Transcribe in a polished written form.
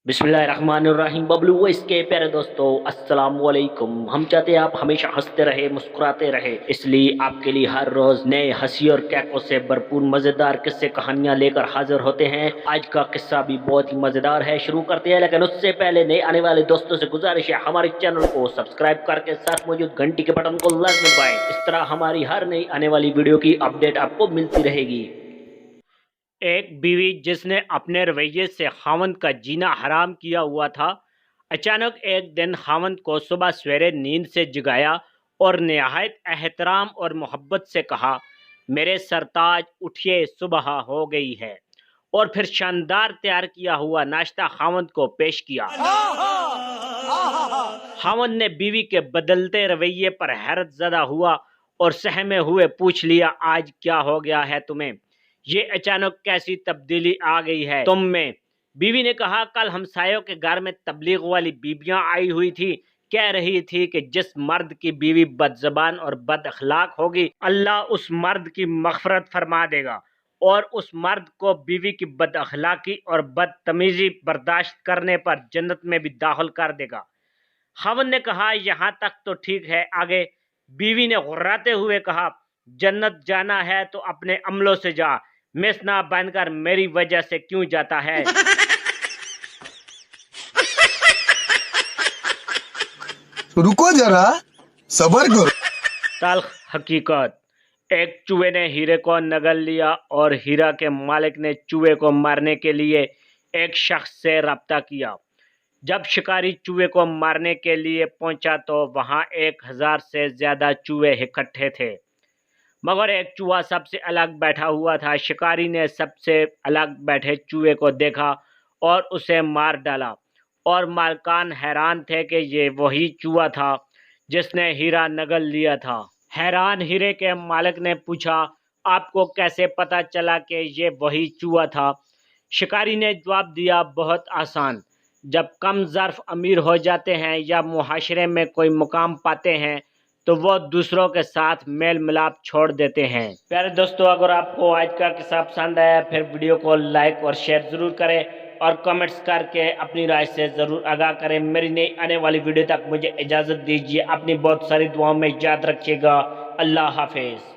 बिस्मिल्लाहिर्रहमानिर्रहीम। बबलू वॉइस के प्यारे दोस्तों, अस्सलाम वालेकुम। हम चाहते हैं आप हमेशा हंसते रहे, मुस्कुराते रहे, इसलिए आपके लिए हर रोज नए हंसी और कैकों से भरपूर मजेदार किस्से कहानियां लेकर हाजिर होते हैं। आज का किस्सा भी बहुत ही मजेदार है, शुरू करते हैं। लेकिन उससे पहले नए आने वाले दोस्तों से गुजारिश है, हमारे चैनल को सब्सक्राइब करके साथ मौजूद घंटी के बटन को लाजमी दबाएं। इस तरह हमारी हर नई आने वाली वीडियो की अपडेट आपको मिलती रहेगी। एक बीवी जिसने अपने रवैये से खावंद का जीना हराम किया हुआ था, अचानक एक दिन खावंद को सुबह सवेरे नींद से जगाया और निहायत एहतराम और मोहब्बत से कहा, मेरे सरताज उठिए, सुबह हो गई है। और फिर शानदार तैयार किया हुआ नाश्ता खावंद को पेश किया। खावंद ने बीवी के बदलते रवैये पर हैरत ज़दा हुआ और सहमे हुए पूछ लिया, आज क्या हो गया है तुम्हें? ये अचानक कैसी तब्दीली आ गई है तुम में? बीवी ने कहा, कल हमसायों के घर में तबलीग वाली बीबियां आई हुई थी, कह रही थी कि जिस मर्द की बीवी बदजबान और बद अखलाक होगी, अल्लाह उस मर्द की मग़फ़िरत फरमा देगा और उस मर्द को बीवी की बद अखलाकी और बदतमीजी बर्दाश्त करने पर जन्नत में भी दाखिल कर देगा। खावंद ने कहा, यहाँ तक तो ठीक है, आगे? बीवी ने गुर्राते हुए कहा, जन्नत जाना है तो अपने अमलों से जा, मिस ना बनकर मेरी वजह से क्यों जाता है? रुको जरा, सबर करो। तल्ख हकीकत। एक चूहे ने हीरे को नगल लिया और हीरा के मालिक ने चूहे को मारने के लिए एक शख्स से रब्ता किया। जब शिकारी चूहे को मारने के लिए पहुंचा तो वहां 1000 से ज्यादा चूहे इकट्ठे थे, मगर एक चूहा सबसे अलग बैठा हुआ था। शिकारी ने सबसे अलग बैठे चूहे को देखा और उसे मार डाला, और मालकान हैरान थे कि ये वही चूहा था जिसने हीरा नगल लिया था। हैरान हीरे के मालिक ने पूछा, आपको कैसे पता चला कि ये वही चूहा था? शिकारी ने जवाब दिया, बहुत आसान, जब कम ज़र्फ अमीर हो जाते हैं या मुआशरे में कोई मुकाम पाते हैं तो वो दूसरों के साथ मेल मिलाप छोड़ देते हैं। प्यारे दोस्तों, अगर आपको आज का किस्सा पसंद आया फिर वीडियो को लाइक और शेयर ज़रूर करें और कमेंट्स करके अपनी राय से ज़रूर आगाह करें। मेरी नई आने वाली वीडियो तक मुझे इजाज़त दीजिए। अपनी बहुत सारी दुआओं में याद रखिएगा। अल्लाह हाफिज़।